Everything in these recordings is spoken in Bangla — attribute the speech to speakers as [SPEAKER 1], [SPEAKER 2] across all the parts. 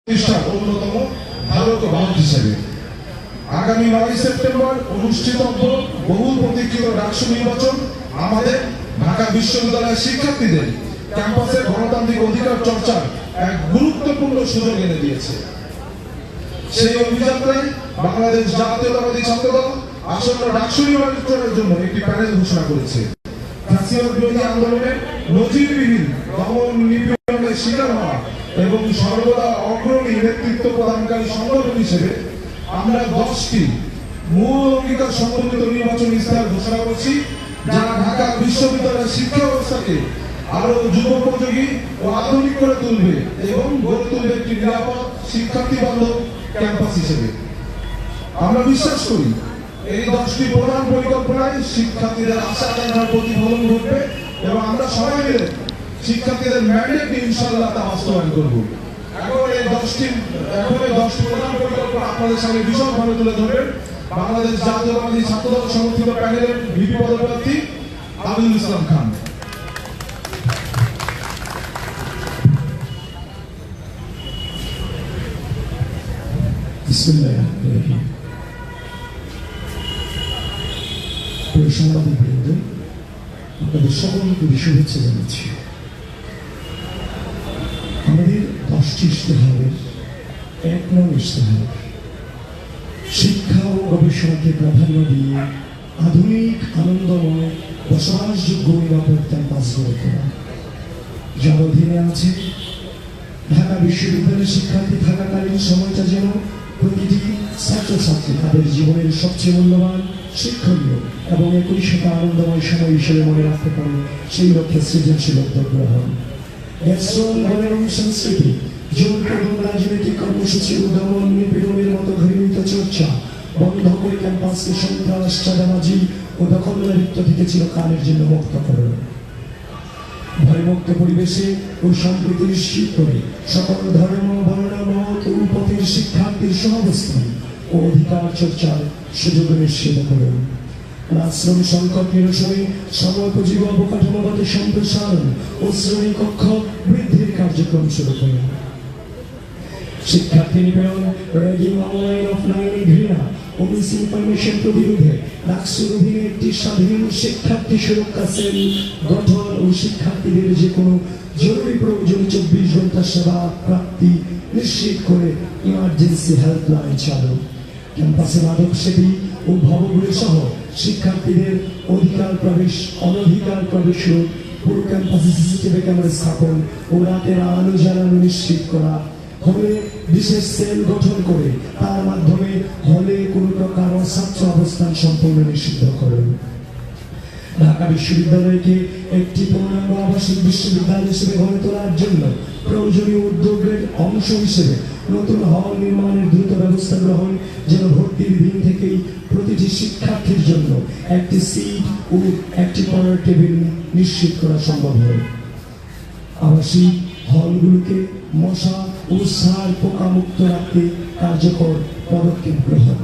[SPEAKER 1] প্রতিষ্ঠার অন্যতম ধারক বাহক হিসেবে আগামী 9 সেপ্টেম্বর অনুষ্ঠিতব্য বহুল প্রতীক্ষিত ডাকসু নির্বাচন আমাদের ঢাকা বিশ্ববিদ্যালয়ের শিক্ষার্থীদের ক্যাম্পাসের গণতান্ত্রিক অধিকার চর্চার এক গুরুত্বপূর্ণ সুযোগ এনে দিয়েছে। সেই অভিযাত্রায় বাংলাদেশ জাতীয়তাবাদী ছাত্রদল আসন্ন ডাকসু নির্বাচনের জন্য একটি প্যানেল ঘোষণা করেছে। ফ্যাসিবাদ বিরোধী আন্দোলনের নজিরবিহীন দমন নিপীড়নের শিকার হওয়া এবং সর্বদা অগ্রণী নেতৃত্ব প্রদানকারী সংগঠন হিসেবে আমরা 10টি মূল অঙ্গীকার সম্বলিত নির্বাচনী ইস্তেহার ঘোষণা করছি, যা ঢাকা বিশ্ববিদ্যালয়ের শিক্ষা ব্যবস্থাকে আরো যুগোপযোগী ও আধুনিক করে তুলবে এবং গড়ে তুলবে একটি নিরাপদ শিক্ষার্থী বান্ধব ক্যাম্পাস হিসেবে। আমরা বিশ্বাস করি এই 10টি প্রধান পরিকল্পনায় শিক্ষার্থীদের আশা আকাঙ্ক্ষার প্রতিফলন ঘটবে এবং আমরা সবাই মিলে শিক্ষার্থীদের ম্যান্ডেট নিয়ে ইনশাআল্লাহ তা বাস্তবায়ন করব। এখন এই 10টি প্রধান পরিকল্পনা আপনাদের সামনে বিশদভাবে তুলে ধরবেন বাংলাদেশ জাতীয়তাবাদী ছাত্রদল সমর্থিত প্যানেলের ভিপি পদপ্রার্থী আবুল ইসলাম খান।
[SPEAKER 2] সাংবাদিকবৃন্দ, আপনাদের সকলকে শুভেচ্ছা জানাচ্ছি। আমাদের 10টি ইশতেহারের 1 নং ইশতেহার শিক্ষা ও গবেষণাকে প্রাধান্য দিয়ে আধুনিক আনন্দময় বসবাসযোগ্য নিরাপদ ক্যাম্পাস গড়ে তোলা, যার অধীনে আছে ঢাকা বিশ্ববিদ্যালয়ের শিক্ষার্থী থাকাকালীন সময়টা যেন প্রতিটি ছাত্রছাত্রী তাদের জীবনের সবচেয়ে মূল্যবান, শিক্ষণীয় এবং একই সাথে আনন্দময় সময় হিসেবে মনে রাখতে পারে, সেই লক্ষ্যে সৃজনশীল উদ্যোগ গ্রহণ, সংস্কৃতি, জোরপূর্বক রাজনৈতিক কর্মসূচি, দমন নিপীড়নের মতো ঘৃণিত চর্চা বন্ধ করে ক্যাম্পাসকে সন্ত্রাস, চাঁদাবাজি ও দখলদারিত্ব থেকে চিরকালের জন্য মুক্ত করে ভয়মুক্ত পরিবেশে ও সম্প্রীতি নিশ্চিত করে সকল ধর্ম, বর্ণ, মত ও পথের শিক্ষার্থীর সহাবস্থান ও অধিকার চর্চার সুযোগ নিশ্চিত করুন। আশ্রম সংকট নিরসনে সময়োপযোগী অবকাঠামোগত সম্প্রসারণ ও শ্রেণীকক্ষ বৃদ্ধির কার্যক্রম শুরু করুন। শিক্ষার্থী নিপীড়ন, র্যাগিং, অনলাইন অফলাইন ঘৃণা ও মিসইনফরমেশন প্রতিরোধে ডাকসুর অধীনে একটি স্বাধীন শিক্ষার্থী সুরক্ষা সেল গঠন ও শিক্ষার্থীদের যে কোনো জরুরি প্রয়োজনে 24 ঘন্টা সেবা প্রাপ্তি নিশ্চিত করে ইমার্জেন্সি হেল্পলাইন চালু। ক্যাম্পাসে মাদক সেবী ও ভবঘুরে সহ শিক্ষার্থীদের অধিকার প্রবেশ, অনধিকার প্রবেশ রোধ, পুরো ক্যাম্পাসে সিসিটিভি ক্যামেরা স্থাপন ও রাতের আলো জ্বালানো নিশ্চিত করা। হলে বিশেষ সেল গঠন করে তার মাধ্যমে হলে কোন প্রকার অছাত্র অবস্থান সম্পূর্ণ নিষিদ্ধ করেন। ঢাকা বিশ্ববিদ্যালয়কে একটি পূর্ণাঙ্গ আবাসিক বিশ্ববিদ্যালয় হিসেবে গড়ে তোলার জন্য প্রয়োজনীয় উদ্যোগের অংশ হিসেবে নতুন হল নির্মাণের দ্রুত ব্যবস্থা গ্রহণ, যেন ভর্তির দিন থেকেই প্রতিটি শিক্ষার্থীর জন্য একটি সিট ও একটি পড়ার টেবিল নিশ্চিত করা সম্ভব হয়। আবাসিক হলগুলোকে মশা ও সার পোকা মুক্ত রাখতে কার্যকর পদক্ষেপ গ্রহণ।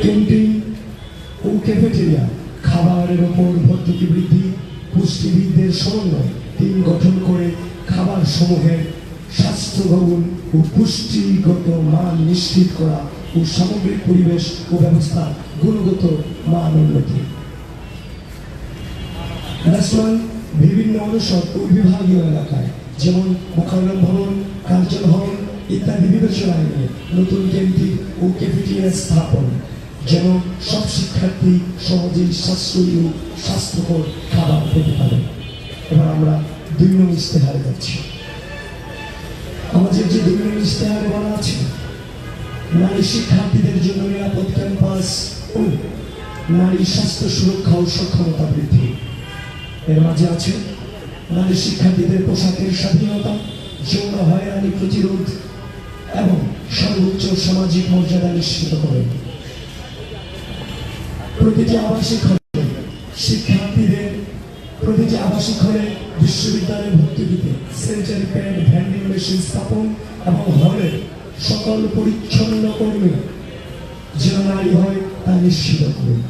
[SPEAKER 2] ক্যান্টিন ও ক্যাফেটেরিয়া খাবারের ওপর ভর্তুকি বৃদ্ধি, পুষ্টিবিদদের সমন্বয় টিম গঠন করে খাবার সমূহের স্বাস্থ্যভবন ও পুষ্টিগত মান নিশ্চিত করা ও সামগ্রিক পরিবেশ ও ব্যবস্থার গুণগত মান উন্নতি। বিভিন্ন অনুষদ ও বিভাগীয় এলাকায় যেমন মোকাররম ভবন, কার্য ভবন ইত্যাদি বিবেচনায় নিয়ে নতুন ক্যান্টিন ও ক্যাফেটেরিয়া স্থাপন, যেন সব শিক্ষার্থী সহজেই সাশ্রয়ী ও স্বাস্থ্যকর খাবার পেতে পারে। এবার আমরা 2 নং ইশতেহারে যাচ্ছি। আমাদের যে 2 নং ইশতেহারে বলা আছে নারী শিক্ষার্থীদের জন্য নিরাপদ ক্যাম্পাস ও নারী স্বাস্থ্য সুরক্ষা ও সক্ষমতা বৃদ্ধি। এর মাঝে আছে নারী শিক্ষার্থীদের পোশাকের স্বাধীনতা, যৌন হয়রানি প্রতিরোধ এবং সর্বোচ্চ সামাজিক মর্যাদা নিশ্চিত করে। প্রতিটি আবাসিক হলে বিশ্ববিদ্যালয়ে ভর্তুকিতে স্যানিটারি প্যাড, ভ্যান্ডিং মেশিন স্থাপন এবং হলের সকল পরিচ্ছন্ন কর্মী যেন নারী হয় তা নিশ্চিত করুন।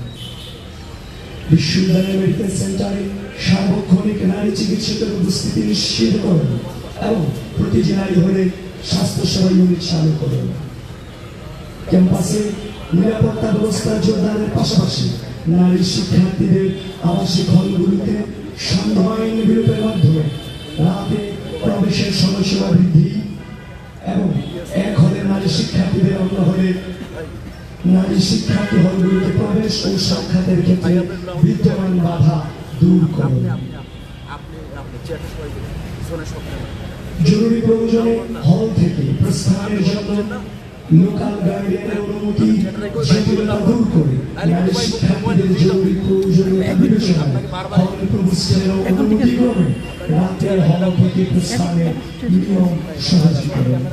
[SPEAKER 2] বিশ্ববিদ্যালয় মেডিকেল সেন্টারে সার্বক্ষণিক নারী চিকিৎসকের উপস্থিতি নিশ্চিত করেন এবং প্রতি জেলায় হলে স্বাস্থ্যসেবা ইউনিট চালু করুন। ক্যাম্পাসে নিরাপত্তা ব্যবস্থা জোরদারের পাশাপাশি নারী শিক্ষার্থীদের আবাসিক হলগুলিতে সান্ধ্য বিরোধের মাধ্যমে রাতে প্রবেশের সময়সীমা বৃদ্ধি এবং এক হলে নারী শিক্ষার্থীদের অন্য হলে নারী শিক্ষার্থী হলগুলিতে প্রবেশ ও সাক্ষাতের ক্ষেত্রে বিদ্যমান বাধা দূর করুন। জরুরি প্রয়োজনে হল থেকে প্রস্থানের জন্য লোকাল গার্ডিয়ানের অনুমতি জটিলতা দূর করে নারী শিক্ষার্থীদের জরুরি প্রয়োজনীয়তা বিবেচনায় হল প্রবেশের অনুমতি ক্রমে রাতে হল থেকে প্রস্থানের নিয়ম সহজ করুন।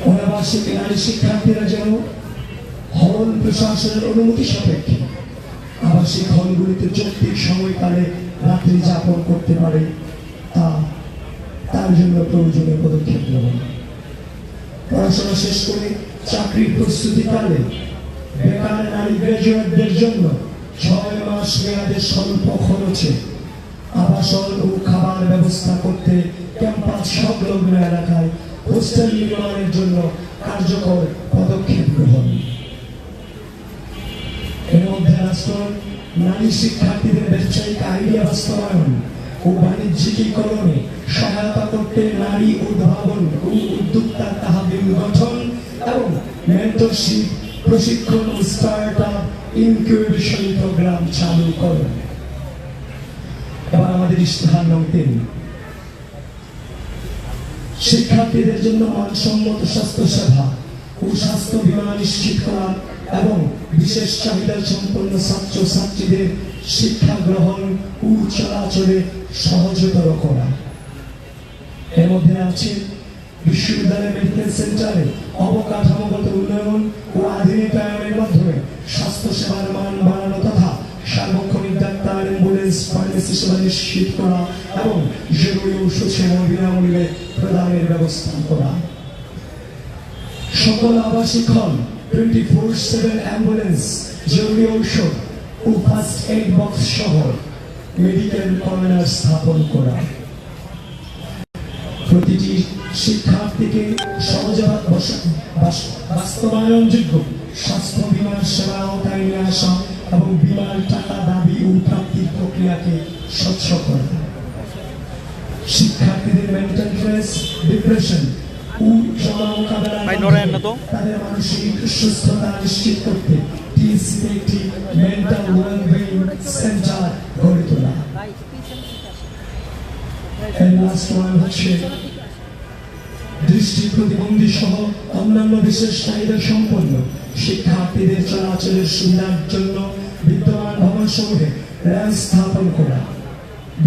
[SPEAKER 2] অনাবাসিক নারী শিক্ষার্থীরা যেন হল প্রশাসনের অনুমতি সাপেক্ষে আবাসিক হলগুলিতে যৌক্তিক সময়কালে রাত্রি যাপন করতে পারে তার জন্য প্রয়োজনীয় পদক্ষেপ নেবেন। পড়াশোনা শেষ করে চাকরির প্রস্তুতিকালে বেকার নারী গ্রাজুয়েটদের জন্য 6 মাস মেয়াদে স্বল্প খরচে আবাসন ও খাবার ব্যবস্থা করতে ক্যাম্পাস সংলগ্ন এলাকায় হোস্টেল নির্মাণের জন্য কার্যকর পদক্ষেপ গ্রহণ। এর মধ্যে রাষ্ট্র নারী শিক্ষার্থীদের ব্যবসায়িক আইডিয়া বাস্তবায়ন ও বাণিজ্যিকীকরণে সহায়তা করতে নারী উদ্ভাবন ও উদ্যোক্তা তহবিল গঠন এবং মেন্টরশিপ প্রশিক্ষণ ও স্টার্ট আপ ইনকিউবেশন প্রোগ্রাম চালু করুন। এবার আমাদের ইশতেহার নং 3, শিক্ষার্থীদের জন্য মানসম্মত স্বাস্থ্য সেবা ও স্বাস্থ্য বীমা নিশ্চিত করা এবং বিশেষ চাহিদা সম্পন্ন ছাত্র ছাত্রীদের শিক্ষা গ্রহণ ও চলাচলে সহজতর করা। এর মধ্যে আছে বিশ্ববিদ্যালয় মেডিকেল সেন্টারে অবকাঠামোগত উন্নয়ন ও আধুনিকায়নের মাধ্যমে স্বাস্থ্য সেবার মান বাড়ানো তথা সার্বক্ষণিক ডাক্তার, অ্যাম্বুলেন্স, ফার্মেসি সেবা নিশ্চিত করা এবং জরুরি ঔষধ সেবা বিনামূল্যে প্রদানের ব্যবস্থা করা। সকল আবাসিক হল 24/7 অ্যাম্বুলেন্স, জরুরি ঔষধ ও ফার্স্ট এইড বক্স সহ মেডিকেল কর্নার স্থাপন করা। প্রতিটি শিক্ষার্থীকে সহজে বাস্তবায়নযোগ্য স্বাস্থ্য বীমার সেবা আওতায় নিয়ে আসা এবং বীমার টাকা দাবি ও প্রাপ্তির প্রক্রিয়াকে স্বচ্ছ করা। শিক্ষার্থীদের মেন্টাল স্ট্রেস, ডিপ্রেশন ও জমা মোকাবেলা তাদের মানসিক সুস্থতা নিশ্চিত করতে টিএসসিতে একটি মেন্টাল ওয়েলবিং সেন্টার গড়ে তোলা। লাস্ট ওয়ান হচ্ছে দৃষ্টি প্রতিবন্ধী সহ অন্যান্য বিশেষ চাহিদা সম্পন্ন শিক্ষার্থীদের চলাচলের সুবিধার জন্য বিদ্যমান ভবনসমূহে র্যাম্প স্থাপন করা।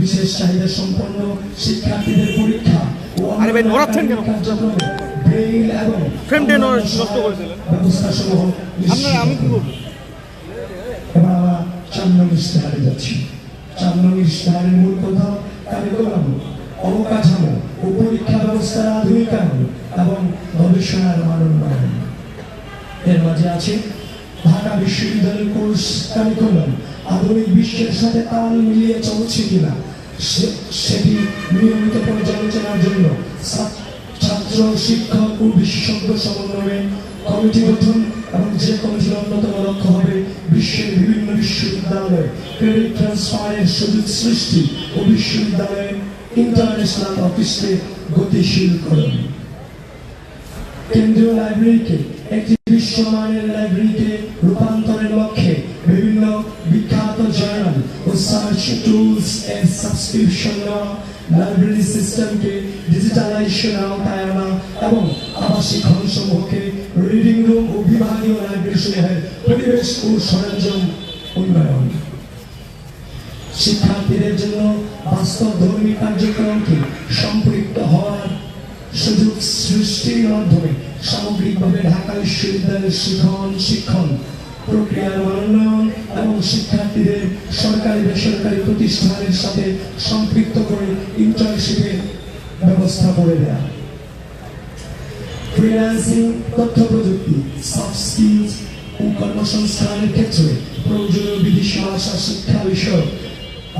[SPEAKER 2] বিশেষ চাহিদা সম্পন্ন শিক্ষার্থীদের পরীক্ষা ও ব্রেইল এবং ব্যবস্থা সমূহ এবার আমরা 4 নং ইশতেহারে যাচ্ছি। 4 নং ইশতেহারের মূল কথা কারিকুলাম, অবকাঠামো ও পরীক্ষা ব্যবস্থার আধুনিকায়ন এবং গবেষণার মান উন্নয়ন। এর মাঝে আছে ঢাকা বিশ্ববিদ্যালয়ের কোর্স কারিকুলাম আধুনিক বিশ্বের সাথে তাল মিলিয়ে চলছে কিনা সেটি নিয়মিত পর্যালোচনার জন্য ছাত্র, শিক্ষক ও বিশেষজ্ঞ সমন্বয়ে কমিটি গঠন এবং যে কমিটির অন্যতম লক্ষ্য হবে বিশ্বের বিভিন্ন বিশ্ববিদ্যালয়ে ক্রেডিট ট্রান্সফারের সুযোগ সৃষ্টি ও বিশ্ববিদ্যালয়ের ইন্টারন্যাশনাল অফিসকে গতিশীল করুন। কেন্দ্রীয় লাইব্রেরিকে একটি বিশ্বমানের লাইব্রেরিতে রূপান্তরের লক্ষ্যে বিভিন্ন বিখ্যাত জার্নাল ও সার্চ টুলস এর সাবস্ক্রিপশন নেওয়া, লাইব্রেরি সিস্টেমকে ডিজিটালাইজেশন আওতায় আনা এবং আবাসিক হলসমূহকে রিডিং রুম ও বিভাগীয় লাইব্রেরি সমূহের পরিবেশ ও সরঞ্জাম উন্নয়ন। শিক্ষার্থীদের জন্য বাস্তবধর্মী কার্যক্রমকে সম্পৃক্ত হওয়ার সুযোগ সৃষ্টির মাধ্যমে সামগ্রিকভাবে ঢাকা বিশ্ববিদ্যালয়ের শিক্ষণ প্রক্রিয়ার উন্নয়ন এবং শিক্ষার্থীদের সরকারি বেসরকারি প্রতিষ্ঠানের সাথে সম্পৃক্ত করে ইন্টার্নশিপের ব্যবস্থা করে দেয়া। ফ্রিল্যান্সিং, তথ্য প্রযুক্তি, সফট স্কিলস ও কর্মসংস্থানের ক্ষেত্রে প্রয়োজনীয় বিদেশি ভাষা শিক্ষা বিষয়ক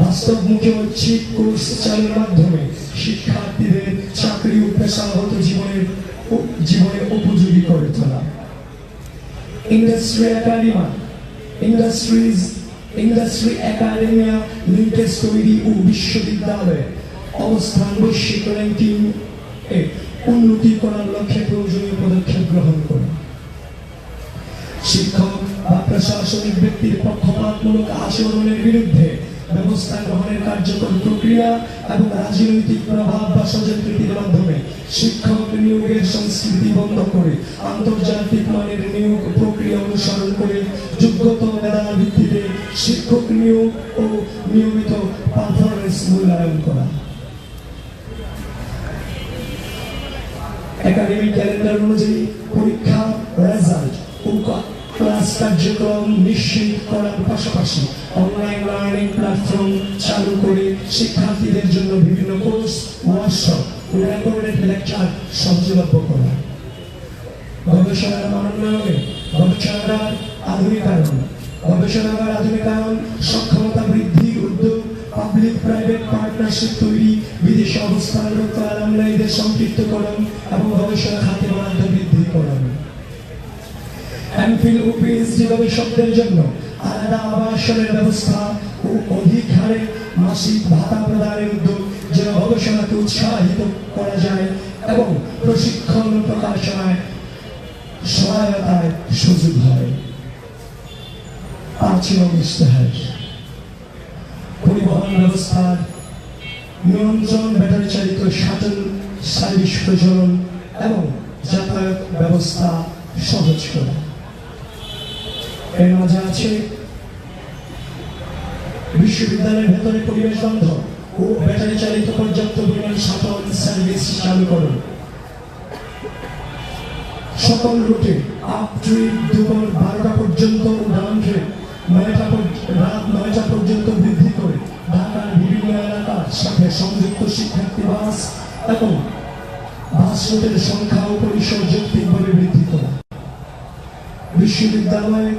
[SPEAKER 2] বাস্তবমুখী ঐচ্ছিক কোর্স চালুর মাধ্যমে শিক্ষার্থীদের চাকরি ও পেশাগত জীবনে উপযোগী করে তোলা। ইন্ডাস্ট্রি একাডেমিয়া লিঙ্কেজ তৈরি ও বিশ্ববিদ্যালয়ে অবস্থান বৈশ্বিক র্যাঙ্কিং এ উন্নতি করার লক্ষ্যে প্রয়োজনীয় পদক্ষেপ গ্রহণ করা। শিক্ষক বা প্রশাসনিক ব্যক্তির পক্ষপাতমূলক আচরণের বিরুদ্ধে ব্যবস্থা গ্রহণের কার্যকর প্রক্রিয়া এবং রাজনৈতিক প্রভাব বা স্বজনপ্রীতির মাধ্যমে শিক্ষক নিয়োগের সংস্কৃতি বন্ধ করে আন্তর্জাতিক মানের নিয়োগ প্রক্রিয়া অনুসরণ করে যোগ্যতা মেধার ভিত্তিতে শিক্ষক নিয়োগ ও নিয়মিত পারফরমেন্স মূল্যায়ন করা। একাডেমিক ক্যালেন্ডার অনুযায়ী পরীক্ষা রেজাল্ট ও ক্লাস কার্যক্রম নিশ্চিত করার পাশাপাশি অনলাইন লার্নিং প্ল্যাটফর্ম চালু করে শিক্ষার্থীদের জন্য বিভিন্ন কোর্স, ওয়ার্কশপ ও রেকর্ডেড লেকচার সহজলভ্য করা। গবেষণার মানোন্নয়নে গবেষণাগার আধুনিকায়ন, সক্ষমতা বৃদ্ধির উদ্যোগ, পাবলিক প্রাইভেট পার্টনারশিপ তৈরি, বিদেশে অবস্থানরত অ্যালামনাইদের সম্পৃক্তকরণ এবং গবেষণা খাতে বরাদ্দ বৃদ্ধিকরণ। এমফিল ও পিএইচডি গবেষকদের জন্য আলাদা আবাসনের ব্যবস্থা ও অধিক হারে মাসিক ভাতা প্রদানের উদ্যোগ যেন গবেষণাকে উৎসাহিত করা যায় এবং প্রশিক্ষণ ও প্রকাশনায় সহায়তায় সুযোগ হয়। 5 নং ইশতেহার পরিবহন ব্যবস্থার নিয়ন্ত্রণ, ব্যাটারি চালিত শাটল সার্ভিস প্রচলন এবং যাতায়াত ব্যবস্থা সহজ করা। এর মাঝে আছে বিশ্ববিদ্যালয়ের ভেতরে পরিবেশ বান্ধব ও ব্যাটারি চালিত পর্যাপ্ত পরিমাণ শাটল সার্ভিস চালু করুন। সকল রুটে আপ ট্রিপ দুপুর 12টা পর্যন্ত ও ডাউন ট্রিপ রাত 9টা পর্যন্ত বৃদ্ধি করে ঢাকার বিভিন্ন এলাকার সাথে সংযুক্ত শিক্ষার্থী বাস এবং বাস রুটের সংখ্যা ও পরিসর যৌক্তিকভাবে বৃদ্ধি করা। বিশ্ববিদ্যালয়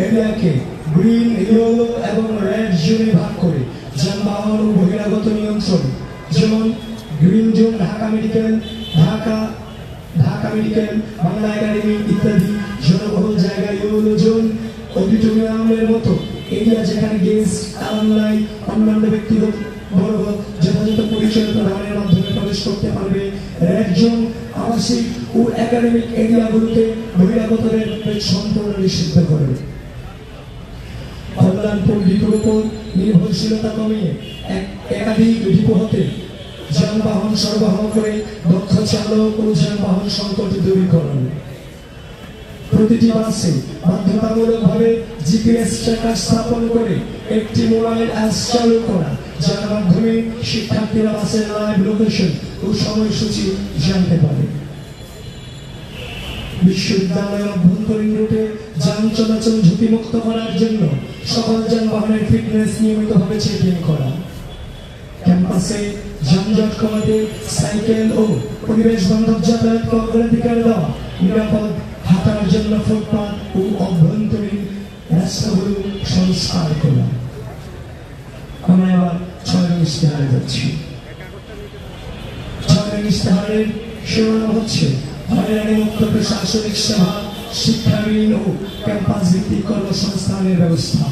[SPEAKER 2] এরিয়াকে গ্রিন, ইয়েলো এবং রেড জোনে ভাগ করে যানবাহন ও বহিরাগত নিয়ন্ত্রণ, যেমন green zone Dhaka medical, Bangla academy ইত্যাদি, জনবহুল জায়গা ইয়েলো জোন, অডিটোরিয়ামের মতো এরিয়া যেখানে গেস্ট, অ্যালামনাই, অন্যান্য ব্যক্তিগত বর্গ যথাযথ পরিচয় প্রদানের মাধ্যমে প্রবেশ করতে পারবে। রেড জোন আবাসিক ও একাডেমিক এরিয়াগুলোতে বহিরাগতদের সম্পূর্ণ নিষিদ্ধ করবে। কল্যাণপুর ডিপোর উপর নির্ভরশীলতা কমিয়ে একাধিক ডিপো হতে যানবাহন সরবরাহ করে দক্ষ চালক ও যানবাহন সংকট দূরীকরণ। প্রতিটি বাসে বাধ্যতামূলকভাবে জিপিএস ট্র্যাকার স্থাপন করে একটি মোবাইল অ্যাপ চালু করা, যার মাধ্যমে শিক্ষার্থীরা বাসের লাইভ লোকেশন ও সময়সূচি জানতে পারে। বিশ্ববিদ্যালয়ের অভ্যন্তরীণ রুটে যান চলাচল ঝুঁকিমুক্ত করার জন্য সকল যানবাহনের ফিটনেস নিয়মিতভাবে চেকিং করা। ক্যাম্পাসে যানজট কমাতে সাইকেল ও পরিবেশ বান্ধব যাতায়াতকে অগ্রাধিকার দেওয়া, নিরাপদ হাঁটার জন্য ফুটপাত ও অভ্যন্তরীণ রাস্তাগুলো সংস্কার করা। আমরা এবার 6 নং ইশতেহারে যাচ্ছি। 6 নং ইশতেহারের শিরোনাম হচ্ছে হয়রানিমুক্ত প্রশাসনিক সেবা, শিক্ষা ঋণ ও ক্যাম্পাস ভিত্তিক কর্মসংস্থানের ব্যবস্থা।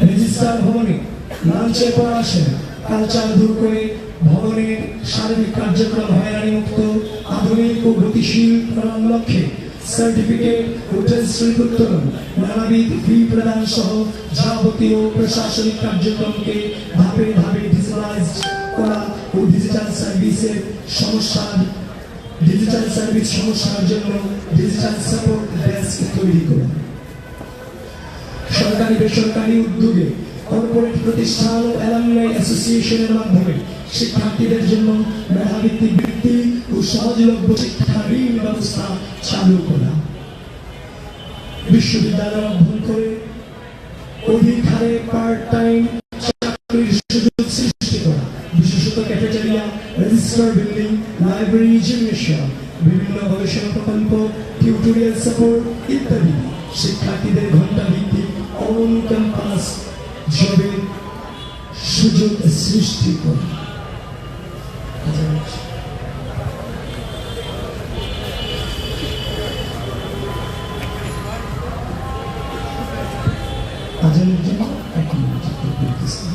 [SPEAKER 2] রেজিস্ট্রার ভবনে লাঞ্চের পর আসেন কালচার দূর করে ভবনের শারীরিক কার্যক্রম হয়রানিমুক্ত, আধুনিক ও গতিশীল করার লক্ষ্যে সার্টিফিকেট ও টেস্ট উত্তোলন, নানাবিধ ফি প্রদান সহ যাবতীয় প্রশাসনিক কার্যক্রমকে ধাপে ধাপে ডিজিটালাইজড করা ও ডিজিটাল সার্ভিস সমস্যার জন্য ডিজিটাল সাপোর্ট ডেস্ক তৈরি করা। সরকারি বেসরকারি উদ্যোগে কর্পোরেট প্রতিষ্ঠান ও অ্যালামনাই অ্যাসোসিয়েশনের মাধ্যমে শিক্ষার্থীদের জন্য মেধাভিত্তিক বৃত্তি ও সহজলভ্য শিক্ষা ঋণ ব্যবস্থা চালু করা। বিশ্ববিদ্যালয়ের অভ্যন্তরে অধিক হারে পার্ট টাইম চাকরির সুযোগ সৃষ্টি করা, বিশেষত cafeteria, register building, library, gymnasium, বিভিন্ন গবেষণা প্রকল্প, টিউটোরিয়াল সাপোর্ট ইত্যাদি। শিক্ষার্থীদের ঘন্টা ভিত্তিক অন ক্যাম্পাস জবের সুযোগ সৃষ্টি করে। আজানের জন্য এখন বলতেছি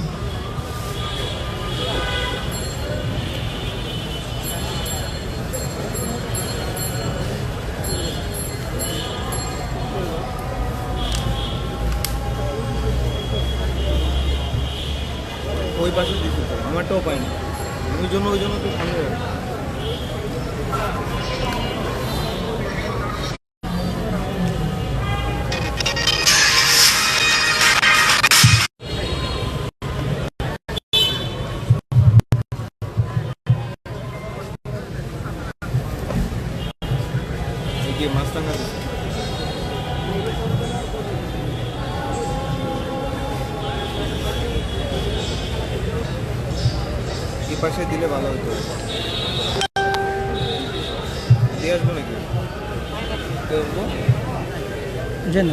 [SPEAKER 3] ওই পাশে দিতে তো আমারটাও পাইনি ওই জন্য তো সামনে যাবে। এগিয়ে মাছ টাঙ্গা দিচ্ছে। এই পাশে দিলে ভালো হতো। দিয়ে আসবো নাকি? দিয়ে আসবো?
[SPEAKER 4] যেন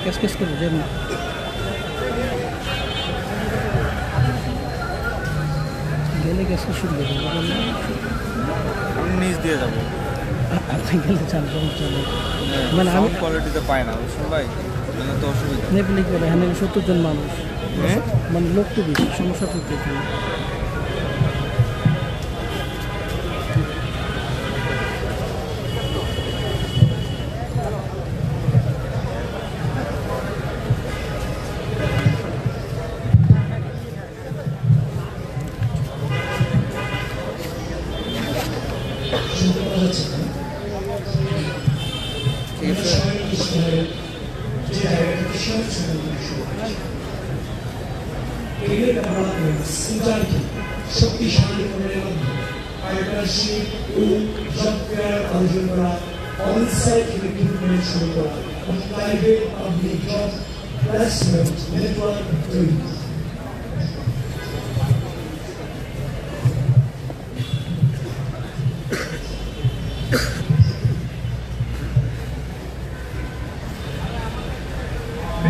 [SPEAKER 4] কেস করবো যেন গেলে কেসকে শুনবে
[SPEAKER 3] আমি নিচ দিয়ে যাবো।
[SPEAKER 4] আপনি গেলে চাল চলে মানে আমি
[SPEAKER 3] কোয়ালিটিতে পাই না বুঝছেন ভাই, মানে তো অসুবিধা।
[SPEAKER 4] নেপলি করে এখানে 70 জন মানুষ
[SPEAKER 3] হ্যাঁ
[SPEAKER 4] মানে লোক তো বেশি সমস্যা তো এখানে।
[SPEAKER 2] শুনতে পাওয়া যাচ্ছে না?
[SPEAKER 3] ঠিক আছে।
[SPEAKER 2] যে জায়গাটাতে শক্তিশালী করার মাধ্যমে পার্টনারশিপ ও জব ফেয়ার আয়োজন করা, অন-সাইট রিক্রুটমেন্ট শুরু করা, private public job placement network তৈরি।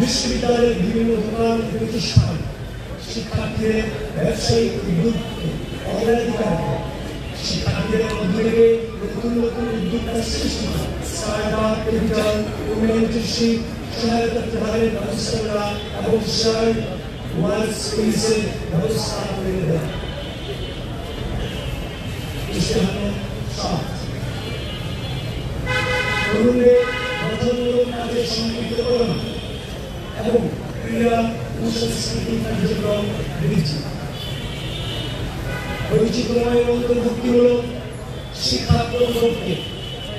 [SPEAKER 2] বিশ্ববিদ্যালয়ের বিভিন্ন দোকান প্রতিষ্ঠান শিক্ষার্থীদের ব্যবসায়িক উদ্যোগকে অগ্রাধিকার দেয়। শিক্ষার্থীদের মধ্য থেকে নতুন উদ্যোক্তা সৃষ্টি, স্টার্টআপ ক্যাপিটাল ও মেন্টরশিপ সহায়তা প্রদানের ব্যবস্থা করা এবং শেয়ার ওয়ার্ক স্পেসের ব্যবস্থা করে দেয়। তরুণদের গঠনমূলক কাজে সম্পৃক্ত করুন এবং ক্রীড়া ও সাংস্কৃতিক কার্যক্রম বৃদ্ধি। বৈচিত্র্যময় অন্তর্ভুক্তিমূলক শিক্ষা প্রকল্পকে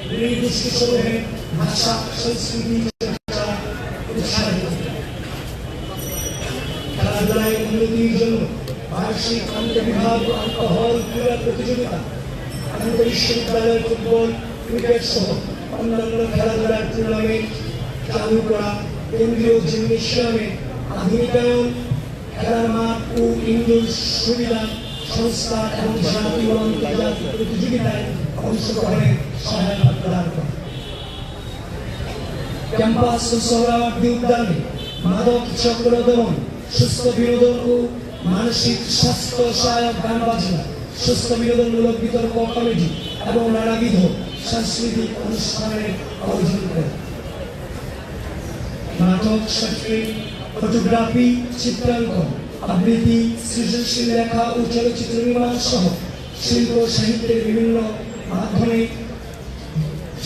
[SPEAKER 2] নৃগোষ্ঠী সমূহে ভাষা সংস্কৃতি চর্চা উৎসাহিত। খেলাধুলায় উন্নতির জন্য বার্ষিক আন্তঃবিভাগ ও আন্তঃহল ক্রীড়া প্রতিযোগিতা, আন্তঃবিশ্ববিদ্যালয় ফুটবল ক্রিকেট সহ অন্যান্য খেলাধুলার টুর্নামেন্ট চালু করা, কেন্দ্রীয় জিমনেশিয়ামে আধুনিকায়ন, খেলার মাঠ ও ইনডোর সুবিধা সংস্থা এবং জাতীয় আন্তর্জাতিক প্রতিযোগিতায় অংশগ্রহণে সহায়তা প্রদান করে। ক্যাম্পাস ও সোহরাওয়ার্দী উদ্যানে মাদক চক্র দমন, সুস্থ বিনোদন ও মানসিক স্বাস্থ্য সহায়ক গান বাজনা, সুস্থ বিনোদনমূলক বিতর্ক কমেডি এবং নানাবিধ সাংস্কৃতিক অনুষ্ঠানের আয়োজন করে। নাটক, সংস্কৃত, ফটোগ্রাফি, চিত্রাঙ্কন, আবৃত্তি, সৃজনশীল লেখা ও চলচ্চিত্র নির্মাণ সহ শিল্প সাহিত্যের বিভিন্ন মাধ্যমে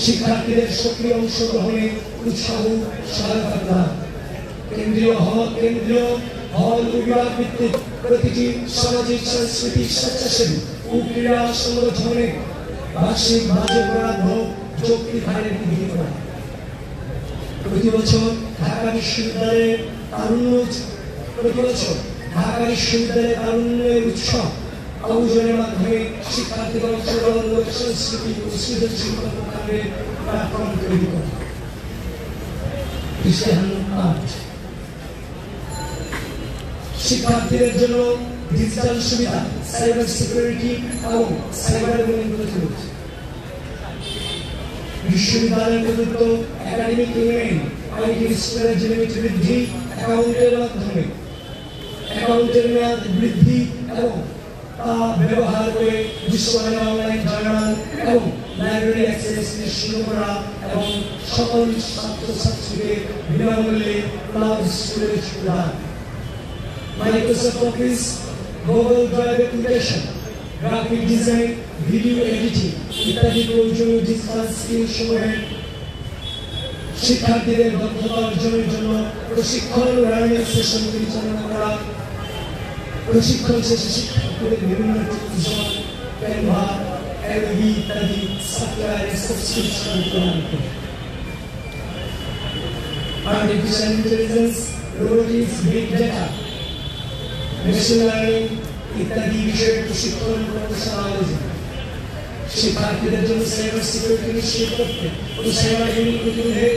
[SPEAKER 2] শিক্ষার্থীদের সক্রিয় অংশগ্রহণে উৎসাহ সহায়তা প্রদান। কেন্দ্রীয় হল ও বিভাগ ভিত্তিক প্রতিটি সামাজিক সাংস্কৃতিক স্বেচ্ছাসেবী ও ক্রীড়া সংগঠনে বার্ষিক বাজেট বরাদ্দ যৌক্তিক হারে বৃদ্ধি করা। প্রতি বছর ঢাকা বিশ্ববিদ্যালয়ের তারুণ্যের উৎসব আয়োজনের মাধ্যমে শিক্ষার্থীদের অংশগ্রহণমূলক সংস্কৃতি ও সৃজনশীল কর্মকাণ্ডের প্ল্যাটফর্ম তৈরি করে। শিক্ষার্থীদের জন্য ডিজিটাল সুবিধা, সাইবার সিকিউরিটি এবং সাইবার বুলিং প্রতিরোধ। বিশ্ববিদ্যালয়ের প্রদত্ত একাডেমিক ইউনিয়ন আইটি স্কোয়ারের লিমিট বৃদ্ধি, অ্যাকাউন্টের মাধ্যমে অ্যাকাউন্টের মেয়াদ বৃদ্ধি এবং তা ব্যবহার করে বিশ্বমানের অনলাইন জার্নাল এবং লাইব্রেরি অ্যাক্সেস নিশ্চিত করা এবং সকল ছাত্রছাত্রীদের বিনামূল্যে ক্লাউড স্টোরেজ প্রদান। Microsoft office, Google drive application, graphic design, video editing ইত্যাদি প্রয়োজনীয় ডিজিটাল স্কিল সমূহের শিক্ষার্থীদের দক্ষতা অর্জনের জন্য প্রশিক্ষণ ও লার্নিং সেশন পরিচালনা করা। প্রশিক্ষণ শেষে শিক্ষার্থীদের বিভিন্ন টিউশন, ক্যানভা, অ্যাডোবি ইত্যাদি সফটওয়্যারের সাবস্ক্রিপশন প্রদান করে। Artificial intelligence, robotics, big data, machine learning ইত্যাদি বিষয়ে প্রশিক্ষণ কর্মশালা আয়োজন। শিক্ষার্থীদের জন্য সাইবার সিকিউরিটি নিশ্চিত করতে ও সাইবার হামলা প্রতিরোধে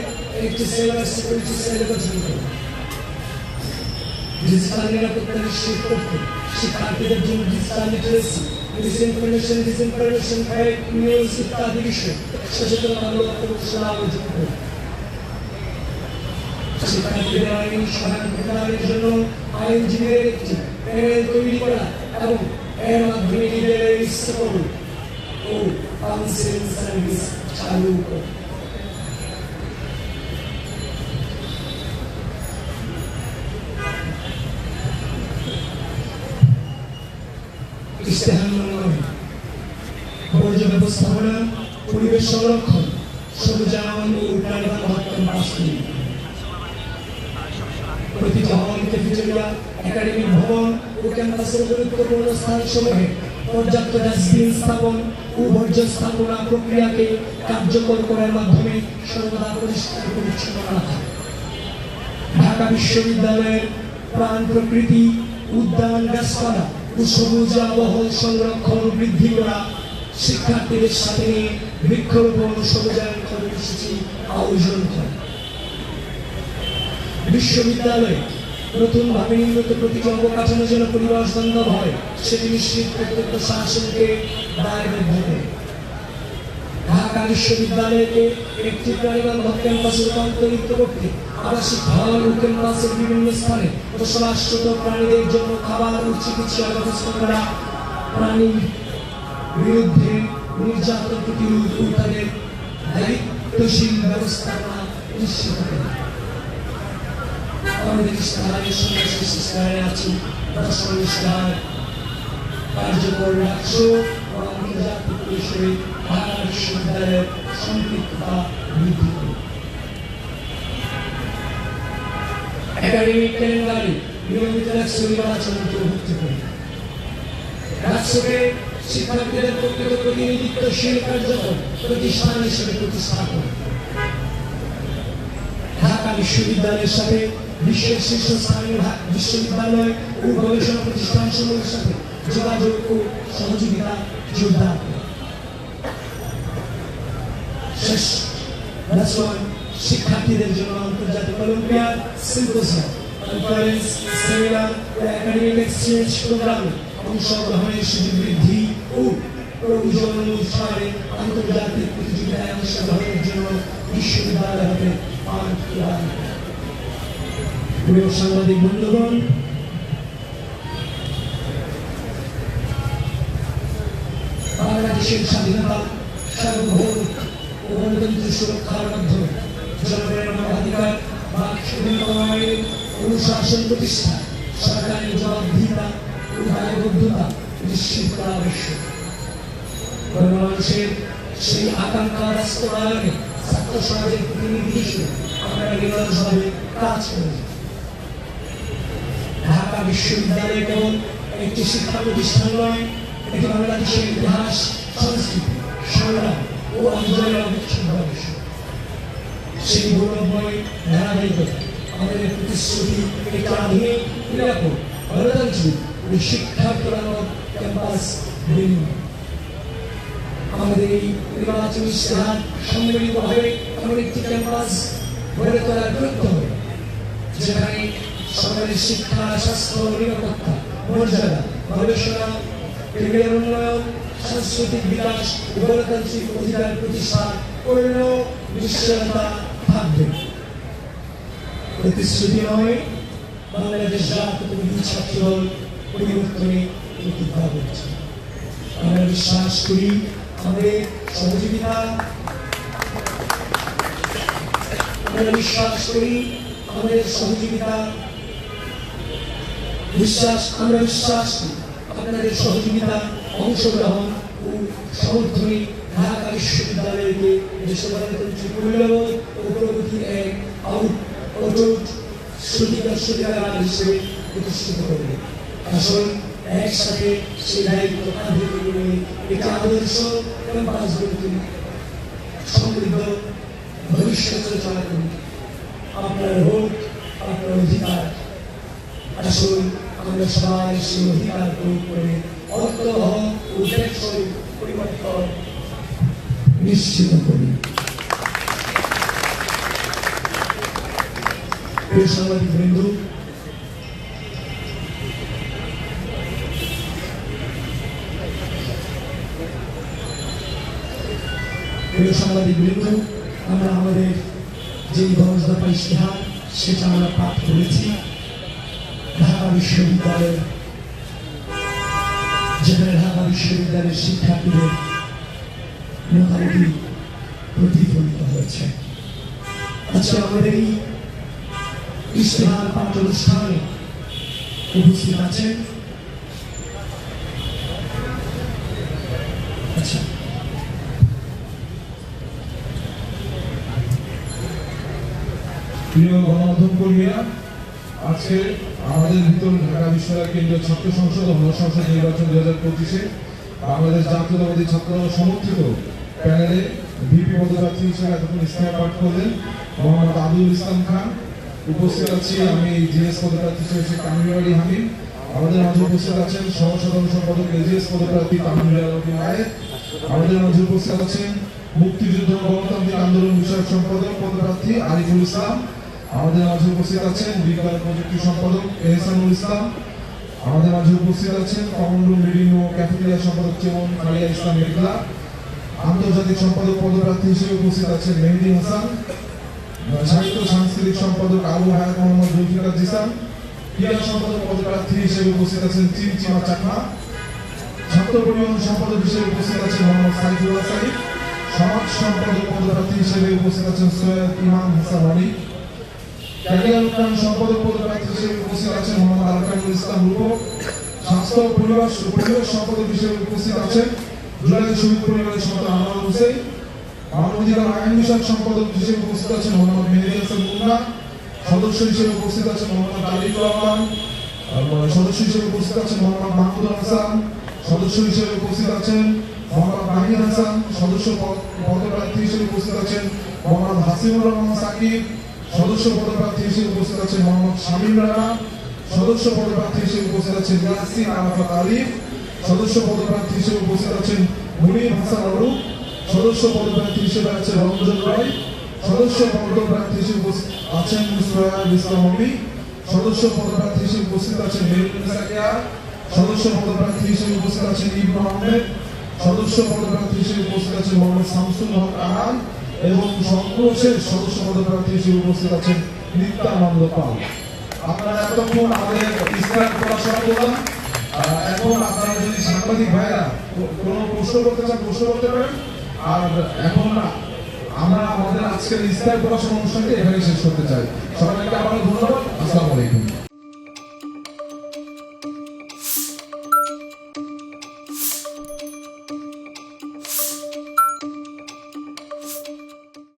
[SPEAKER 2] একটি সাইবার সিকিউরিটি সেল গঠন করা। ডিজিটাল নিরাপত্তা নিশ্চিত করতে শিক্ষার্থীদের জন্য digital literacy, disinformation, fake news ইত্যাদি বিষয়ে সচেতনতামূলক কর্মশালা আয়োজন করে। শিক্ষার্থীদের আইন সহায়তা প্রদানের জন্য আইনজীবীদের একটি প্যানেল তৈরি করা এবং এর মাধ্যমে নিজেদের ইচ্ছা ও কাউন্সেলিং সার্ভিস চালু করা। ইশতেহার উন্নয়ন, বর্জ্য ব্যবস্থাপনা, পরিবেশ সংরক্ষণ, সবুজায়ন ও উন্নয়ন বাস্তবায়ন। প্রতিটি হল, ক্যাফেটেরিয়া, একাডেমিক ভবন ও ক্যাম্পাসের গুরুত্বপূর্ণ স্থানসমূহে পর্যাপ্ত ডাস্টবিন স্থাপন ও বর্জ্য স্থাপনা প্রক্রিয়াকে কার্যকর করার মাধ্যমে সর্বদা পরিষ্কার পরিচ্ছন্ন রাখা। ঢাকা বিশ্ববিদ্যালয়ের প্রাণ প্রকৃতি, উদ্যান, গাছপালা ও সবুজ আবহাওয়া সংরক্ষণ বৃদ্ধি করা। শিক্ষার্থীদের সাথে নিয়ে বৃক্ষরোপণ ও সবুজায়ন কর্মসূচি আয়োজন করা। বিশ্ববিদ্যালয়ে নতুনভাবে নির্মিত প্রতিটি অবকাঠামো যেন পরিবেশ বান্ধব হয় সেটি নিশ্চিত করতে প্রশাসনকে দায়বদ্ধ করে। ঢাকা বিশ্ববিদ্যালয়কে একটি প্রাণীবান্ধব ক্যাম্পাসে রূপান্তরিত করতে আবাসিক হল ও ক্যাম্পাসের বিভিন্ন স্থানে বসবাসরত প্রাণীদের জন্য খাবার ও চিকিৎসার ব্যবস্থা করা। প্রাণীর বিরুদ্ধে নির্যাতন প্রতিরোধ ও তাদের দায়িত্বশীল ব্যবস্থাপনা নিশ্চিত করা। আমাদের ইশতেহারের সঙ্গে শেষ ইশতেহারে আছে দর্শন ইশতেহার কার্যকর রাষ্ট্র ও আন্তর্জাতিক পরিসরে ঢাকা বিশ্ববিদ্যালয়ের সম্পৃক্ততা বৃদ্ধি করে। একাডেমিক ক্যালেন্ডারে নিয়মিত রাষ্ট্র নির্বাচন অন্তর্ভুক্ত করে। রাষ্ট্রকে শিক্ষার্থীদের প্রকৃত প্রতিনিধিত্বশীল কার্যকর প্রতিষ্ঠান হিসেবে প্রতিষ্ঠা করে। ঢাকা বিশ্ববিদ্যালয়ের সাথে বিশ্বের শীর্ষস্থানীয় বিশ্ববিদ্যালয় ও গবেষণা প্রতিষ্ঠানসমূহের সাথে যোগাযোগ ও সহযোগিতা জোরদার করে। শেষ শিক্ষার্থীদের জন্য আন্তর্জাতিক অলিম্পিয়াড, সিম্পোজিয়াম, কনফারেন্স, সেমিনার ও একাডেমিক এক্সচেঞ্জ প্রোগ্রামে অংশগ্রহণের সুযোগ বৃদ্ধি ও প্রয়োজন অনুসারে আন্তর্জাতিক প্রতিযোগিতায় অংশগ্রহণের জন্য বিশ্ববিদ্যালয় হতে পাঠ প্রদান করে। প্রিয় সাংবাদিক বন্ধুগণ, বাংলাদেশের স্বাধীনতা, সার্বভৌমত্ব ও গণতন্ত্র সুরক্ষার মাধ্যমে জনগণের মানবাধিকার, বাক স্বাধীনতা আইন, অনুশাসন প্রতিষ্ঠা, সরকারের জবাবদিহিতা ও দায়বদ্ধতা নিশ্চিত করা আবশ্যক। গণমানুষের সেই আকাঙ্ক্ষা বাস্তবায়নে ছাত্র সমাজের প্রতিনিধি হিসেবে আমরা নিরন্তরভাবে কাজ করি। ঢাকা বিশ্ববিদ্যালয় কেবল একটি শিক্ষা প্রতিষ্ঠান নয়, এটি বাংলাদেশের ইতিহাস, সংস্কৃতি, সংগ্রাম ও অঞ্চলের অবিচ্ছেদ্য অংশ। সেই গৌরবময় ধারাবাহিকতা আমাদের প্রতিশ্রুতি একটি আধুনিক, নিরাপদ, গণতান্ত্রিক ও শিক্ষার্থীবান্ধব ক্যাম্পাস নির্মাণ। আমাদের এই নির্বাচনী ইশতেহার সম্মিলিতভাবে এমন একটি ক্যাম্পাস গড়ে তোলার গুরুত্ব হবে যেখানে সকলের শিক্ষা, স্বাস্থ্য, নিরাপত্তা, মর্যাদা, গবেষণা, ক্রিয়ার উন্নয়ন, সাংস্কৃতিক বিকাশ, গণতান্ত্রিক অধিকার প্রতিষ্ঠার পূর্ণ নিশ্চয়তা থাকবে। প্রতিশ্রুতি নয়, বাংলাদেশ জাতীয়তাবাদী ছাত্রদল পরিবর্তনে প্রতিজ্ঞা করছে। আমরা বিশ্বাস করি আমাদের সহযোগিতা, আমরা বিশ্বাস করি আমাদের সহযোগিতা, আমরা বিশ্বাস করি আপনাদের সহযোগিতা, অংশগ্রহণ ও সমর্থনে ঢাকা বিশ্ববিদ্যালয়কে দেশের গণতান্ত্রিক মূল্যবোধ ও প্রগতির এক অটুট সত্যিকার হিসেবে প্রতিষ্ঠিত করবে। আসল একসাথে সেই দায়িত্ব কাঁধে তুলে নিয়ে একটি আদর্শ ক্যাম্পাস গড়ে তুলি, সমৃদ্ধ ভবিষ্যৎ চলা করি। আপনার ভোট, আপনার অধিকার, আসুন আমরা সবাই সেই অধিকার প্রয়োগ করে অর্থবহ ও টেকসই পরিবর্তন নিশ্চিত করি। প্রিয় সাংবাদিক বৃন্দ, আমরা আমাদের যে 10 দফা ইশতেহার সেটা আমরা পাঠ করেছি। ঢাকা বিশ্ববিদ্যালয়ের যেখানে ঢাকা বিশ্ববিদ্যালয়ের শিক্ষার্থীদের মতামত প্রতিফলিত হয়েছে। আজকে আমাদের এই ইশতেহার পাঠ অনুষ্ঠানে উপস্থিত আছেন
[SPEAKER 1] প্রিয় গণমাধ্যম কর্মীরা, আজকে আমাদের ভিতর ঢাকা বিশ্ববিদ্যালয় কেন্দ্রীয় ছাত্র সংসদ ও সংসদ নির্বাচন 2025-এ বাংলাদেশ জাতীয়তাবাদী ছাত্রদল সমর্থিত প্যানেলে ভিপি পদপ্রার্থী হিসেবে এতক্ষণ ইস্তেহার পাঠ করলেন মোহাম্মদ আবুল ইসলাম খান। উপস্থিত আছি আমি জিএস পদপ্রার্থী হিসেবে কামিল আলী হামিদ। আমাদের মাঝে উপস্থিত আছেন সহসাধারণ সম্পাদক এজিএস পদপ্রার্থী তামিল আলী নায়েক। আমাদের মাঝে উপস্থিত আছেন মুক্তিযুদ্ধ গণতান্ত্রিক আন্দোলন বিষয়ক সম্পাদক পদপ্রার্থী আরিফুল ইসলাম। আমাদের মাঝে উপস্থিত আছেন বিজ্ঞান প্রযুক্তি সম্পাদক এহসানুল ইসলাম। আমাদের মাঝে উপস্থিত আছেন কমন রুম রিডিং ও ক্যাফেটেরিয়া সম্পাদক চেমন খালিয়া ইসলাম মেঘলা। আন্তর্জাতিক সম্পাদক পদপ্রার্থী হিসেবে উপস্থিত আছেন মেহেদি হাসান। সাহিত্য সাংস্কৃতিক সম্পাদক আবু হায়াত মোহাম্মদ জুলফিকার জিসান। ক্রীড়া সম্পাদক পদপ্রার্থী হিসেবে উপস্থিত আছেন চিমচিমা চাকমা। ছাত্র পরিবহন সম্পাদক হিসেবে উপস্থিত আছেন মোহাম্মদ সাইফুল্লাহ সাইফ। সমাজ সম্পাদক পদপ্রার্থী হিসেবে উপস্থিত আছেন সৈয়দ ইমাম হাসান আলী। ক্যারিয়ার উন্নয়ন সম্পাদক পদপ্রার্থী হিসেবে উপস্থিত আছেন মোহাম্মদ আলকামুল ইসলাম রূপক। স্বাস্থ্য ও পরিবেশ সম্পাদক হিসেবে উপস্থিত আছেন জুলাই শহীদ পরিবারের সন্তান আনোয়ার হোসেন। মানবাধিকার আইন বিষয়ক সম্পাদক হিসেবে উপস্থিত আছেন মোহাম্মদ মেহেদি হাসান মুন্না। সদস্য হিসেবে উপস্থিত আছেন মোহাম্মদ আলিফুর রহমান। সদস্য হিসেবে উপস্থিত আছেন মোহাম্মদ মাহমুদুল হাসান। সদস্য হিসেবে উপস্থিত আছেন মোহাম্মদ মাহিন হাসান। সদস্য পদপ্রার্থী হিসেবে উপস্থিত আছেন মোহাম্মদ হাসিবুর রহমান সাকিব। সদস্য পদপ্রার্থী হিসেবে উপস্থিত আছেন মোহাম্মদ শামীম রানা। সদস্য পদপ্রার্থী হিসেবে উপস্থিত আছেন ইয়াসিন আরাফাত আলিফ। সদস্য পদপ্রার্থী হিসেবে উপস্থিত আছেন মুনির হাসান অরূপ। সদস্য পদপ্রার্থী হিসেবে আছেন রঞ্জন রায়। সদস্য পদপ্রার্থী হিসেবে উপস্থিত আছেন সৈয়দ ইসলাম অমি। সদস্য পদপ্রার্থী হিসেবে উপস্থিত আছেন মেহরুন্নিসা কেয়া। সদস্য পদপ্রার্থী হিসেবে উপস্থিত আছেন ইবনু আহমেদ। সদস্য পদপ্রার্থী হিসেবে উপস্থিত আছেন মোহাম্মদ শামসুল হক আহান এবং সর্বশেষ সদস্য পদপ্রার্থী হিসেবে উপস্থিত আছেন নিত্যানন্দ পাল। আপনারা এতক্ষণ আমাদের ইস্তেহার পড়াশোনা করলাম। এখন আপনারা যদি সাংবাদিক ভাইরা কোনো প্রশ্ন করতে চান প্রশ্ন করতে পারেন। আর এখন আমরা আমাদের আজকের ইস্তেহার পড়াশোনা অনুষ্ঠানকে এখানে শেষ করতে চাই। সবাইকে আবারও ধন্যবাদ। আসসালামু আলাইকুম।